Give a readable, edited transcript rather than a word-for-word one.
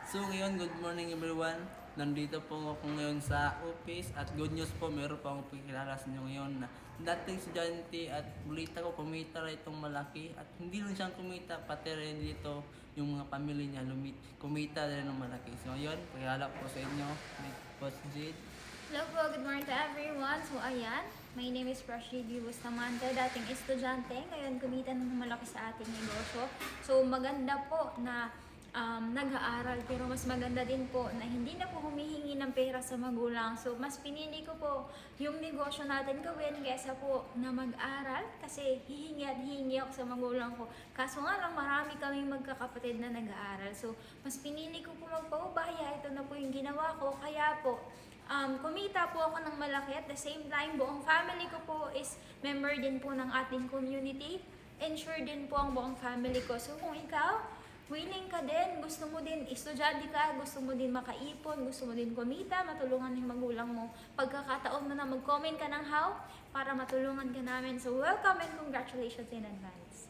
So ngayon, good morning everyone. Nandito po ako ngayon sa office at good news po, meron pa akong pakilala sa inyo ngayon na dating estudyante at bulita ko kumita rin itong malaki at hindi lang siyang kumita, pati rin dito yung mga pamilya niya kumita rin ng malaki. So ngayon, pakilala po sa inyo, Boss Jade. Hello po, good morning to everyone. So ayan, my name is Rashidi Bustamante, dating estudyante. Ngayon kumita ng malaki sa ating negosyo. So maganda po na nag-aaral, pero mas maganda din po na hindi na po humihingi ng pera sa magulang. So mas pinili ko po yung negosyo natin gawin kaysa po na mag-aral, kasi hihingi at hihingi ako sa magulang ko. Kaso nga lang, marami kaming magkakapatid na nag-aaral. So mas pinili ko po magpaubaya. Ito na po yung ginawa ko. Kaya po kumita po ako ng malaki. At the same time, buong family ko po is member din po ng ating community. Ensure din po ang buong family ko. So kung ikaw willing ka din, gusto mo din, estudyante ka, gusto mo din makaipon, gusto mo din kumita, matulungan yung magulang mo, pagkakataon mo na mag-comment ka ng how para matulungan ka namin. So welcome and congratulations in advance.